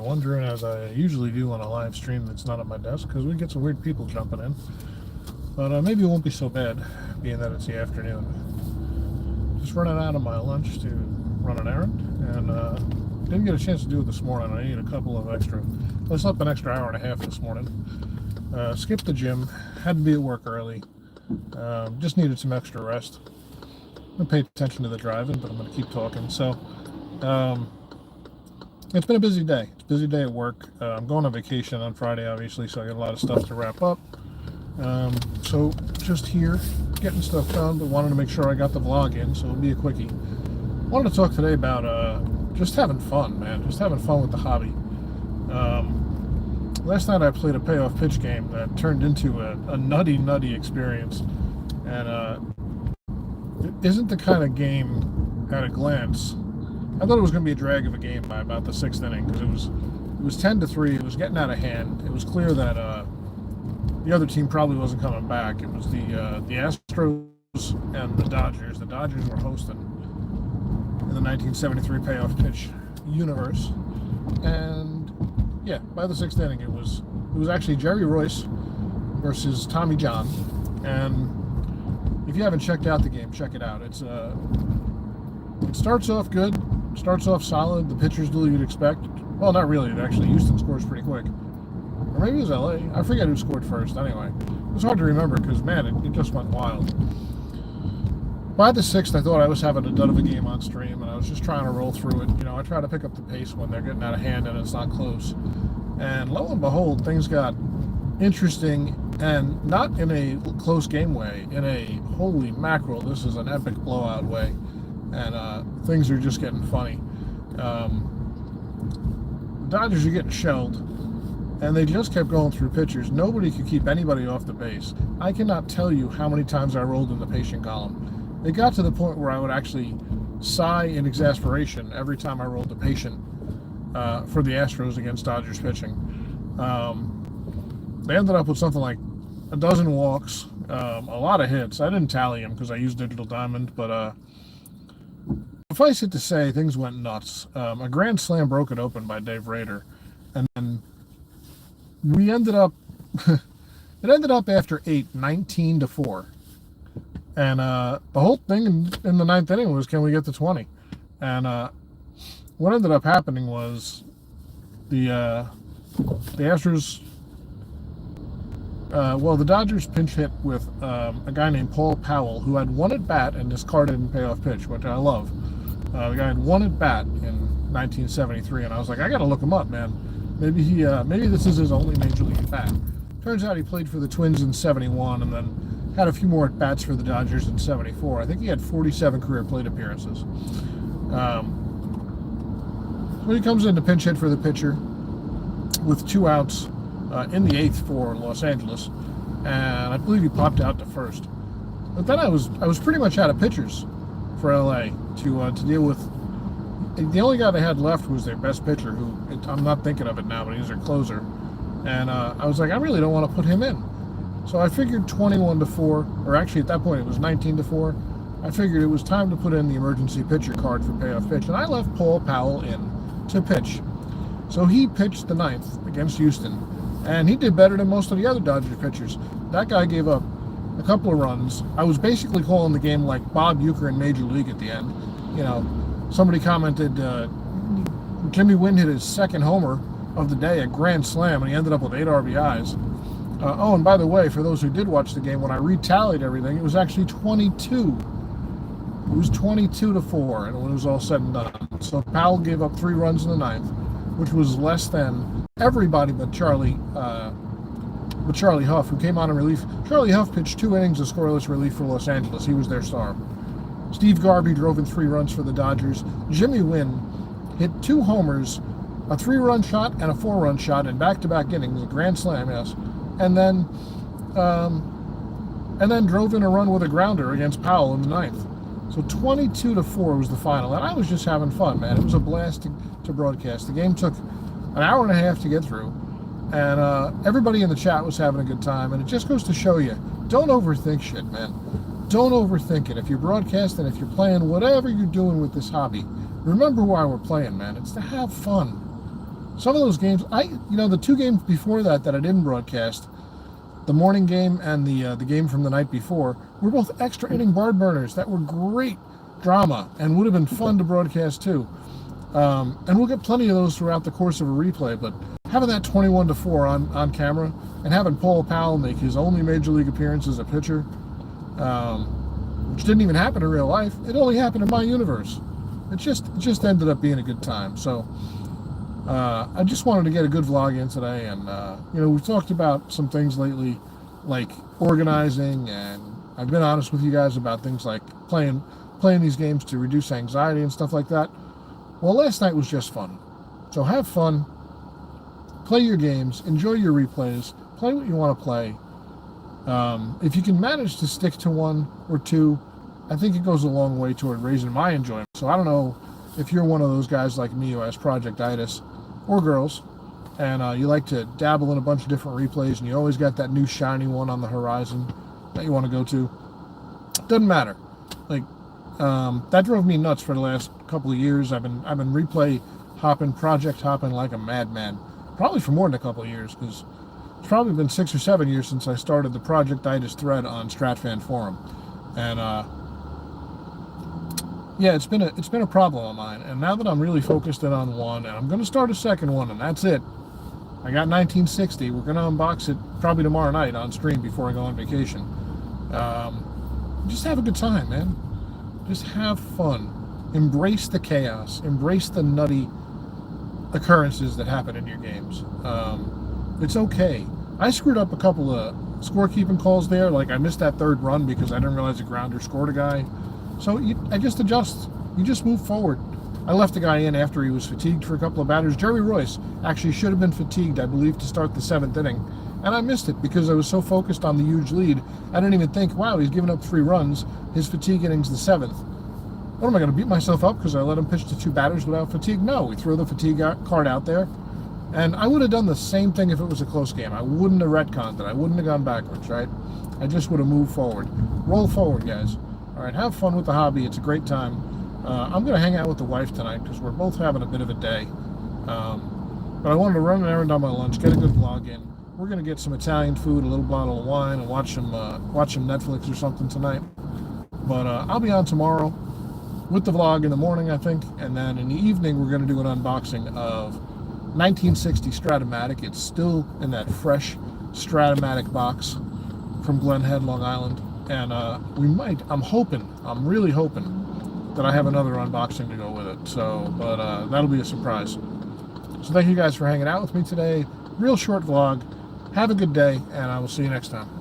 wondering, as I usually do on a live stream that's not at my desk, because we get some weird people jumping in. But maybe it won't be so bad, being that it's the afternoon. Just running out of my lunch to run an errand, and didn't get a chance to do it this morning. I need a couple of extra. I slept an extra hour and a half this morning. Skipped the gym, had to be at work early. Just needed some extra rest. I'm going to pay attention to the driving, but I'm going to keep talking. So, it's been a busy day. It's a busy day at work. I'm going on vacation on Friday, obviously, so I got a lot of stuff to wrap up. So just here, getting stuff done, but wanted to make sure I got the vlog in, so it'll be a quickie. Wanted to talk today about just having fun, man. Just having fun with the hobby. Last night I played a payoff pitch game that turned into a nutty experience. And it isn't the kind of game at a glance. I thought it was going to be a drag of a game by about the 6th inning, because it was 10-3. It was getting out of hand. It was clear that the other team probably wasn't coming back. It was the Astros and the Dodgers. The Dodgers were hosting in the 1973 payoff pitch universe, and yeah, by the 6th inning, it was actually Jerry Royce versus Tommy John. And if you haven't checked out the game, check it out. It starts off good, starts off solid. The pitchers do what you'd expect. Well, not really. Actually, Houston scores pretty quick. Or maybe it was LA. I forget who scored first. Anyway, it was hard to remember because, man, it just went wild. By the 6th, I thought I was having a dud of a game on stream, and I was just trying to roll through it. You know, I try to pick up the pace when they're getting out of hand and it's not close. And lo and behold, things got interesting, and not in a close game way, in a holy mackerel, this is an epic blowout way. And things are just getting funny. The Dodgers are getting shelled, and they just kept going through pitchers. Nobody could keep anybody off the base. I cannot tell you how many times I rolled in the patient column. It got to the point where I would actually sigh in exasperation every time I rolled the patient for the Astros against Dodgers pitching. They ended up with something like a dozen walks, a lot of hits. I didn't tally them because I used Digital Diamond, but suffice it to say, things went nuts. A grand slam broke it open by Dave Rader, and then we ended up. It ended up after 8, 19-4. And the whole thing in the 9th inning was, can we get to 20? And what ended up happening was the Astros, the Dodgers pinch hit with a guy named Paul Powell, who had one at bat and discarded in payoff pitch, which I love. The guy had one at bat in 1973, and I was like, I got to look him up, man. Maybe this is his only major league at bat. Turns out he played for the Twins in 71, and then had a few more at bats for the Dodgers in 74. I think he had 47 career plate appearances. So he comes in to pinch hit for the pitcher with 2 outs in the 8th for Los Angeles, and I believe he popped out to first. But then I was pretty much out of pitchers for LA to deal with. The only guy they had left was their best pitcher, who I'm not thinking of it now, but he's their closer. And I was like, I really don't want to put him in. So I figured 21-4, or actually at that point it was 19-4. I figured it was time to put in the emergency pitcher card for payoff pitch, and I left Paul Powell in to pitch. So he pitched the 9th against Houston, and he did better than most of the other Dodgers pitchers. That guy gave up a couple of runs. I was basically calling the game like Bob Uecker in Major League at the end. You know, somebody commented Jimmy Wynn hit his 2nd homer of the day, a grand slam, and he ended up with 8 RBIs. Oh, and by the way, for those who did watch the game, when I retallied everything, it was actually 22. It was 22-4, and when it was all said and done. So Powell gave up 3 runs in the 9th, which was less than everybody but Charlie Huff, who came on in relief. Charlie Huff pitched 2 innings of scoreless relief for Los Angeles. He was their star. Steve Garvey drove in 3 runs for the Dodgers. Jimmy Wynn hit 2 homers, a 3-run shot and a 4-run shot in back-to-back innings, a grand slam, yes. And then drove in a run with a grounder against Powell in the 9th. So 22-4 was the final, and I was just having fun, man. It was a blast to broadcast. The game took an hour and a half to get through, and everybody in the chat was having a good time. And it just goes to show you, don't overthink shit, man. Don't overthink it. If you're broadcasting, if you're playing, whatever you're doing with this hobby, remember why we're playing, man. It's to have fun. some of those games, the two games before that I didn't broadcast, the morning game and the game from the night before, were both extra inning barn burners that were great drama and would have been fun to broadcast too. And we'll get plenty of those throughout the course of a replay, but having that 21-4 on camera and having Paul Powell make his only major league appearance as a pitcher, which didn't even happen in real life, it only happened in my universe. It just ended up being a good time. So I just wanted to get a good vlog in today, and we've talked about some things lately, like organizing, and I've been honest with you guys about things like playing these games to reduce anxiety and stuff like that. Well, last night was just fun. So have fun, play your games, enjoy your replays, play what you want to play. If you can manage to stick to one or two, I think it goes a long way toward raising my enjoyment. So I don't know if you're one of those guys like me who has projectitis, or girls, and you like to dabble in a bunch of different replays, and you always got that new shiny one on the horizon that you want to go to. Doesn't matter. Like, that drove me nuts for the last couple of years. I've been replay hopping, project hopping like a madman, probably for more than a couple of years, because it's probably been 6 or 7 years since I started the projectitis thread on StratFan Forum, and yeah, it's been a problem of mine. And now that I'm really focused in on one, and I'm going to start a second one, and that's it. I got 1960. We're going to unbox it probably tomorrow night on stream before I go on vacation. Just have a good time, man. Just have fun. Embrace the chaos. Embrace the nutty occurrences that happen in your games. It's okay. I screwed up a couple of scorekeeping calls there. Like, I missed that third run because I didn't realize a grounder scored a guy. So I just adjust. You just move forward. I left the guy in after he was fatigued for a couple of batters. Jerry Royce actually should have been fatigued, I believe, to start the 7th inning. And I missed it because I was so focused on the huge lead. I didn't even think, wow, he's given up 3 runs. His fatigue inning's the 7th. What, am I going to beat myself up because I let him pitch to 2 batters without fatigue? No, we throw the fatigue card out there. And I would have done the same thing if it was a close game. I wouldn't have retconned it. I wouldn't have gone backwards, right? I just would have moved forward. Roll forward, guys. All right, have fun with the hobby. It's a great time. I'm going to hang out with the wife tonight because we're both having a bit of a day. But I wanted to run an errand on my lunch, get a good vlog in. We're going to get some Italian food, a little bottle of wine, and watch some Netflix or something tonight. But I'll be on tomorrow with the vlog in the morning, I think. And then in the evening, we're going to do an unboxing of 1960 Stratomatic. It's still in that fresh Stratomatic box from Glen Head, Long Island. And I'm really hoping that I have another unboxing to go with it. So, but that'll be a surprise. So thank you guys for hanging out with me today. Real short vlog. Have a good day, and I will see you next time.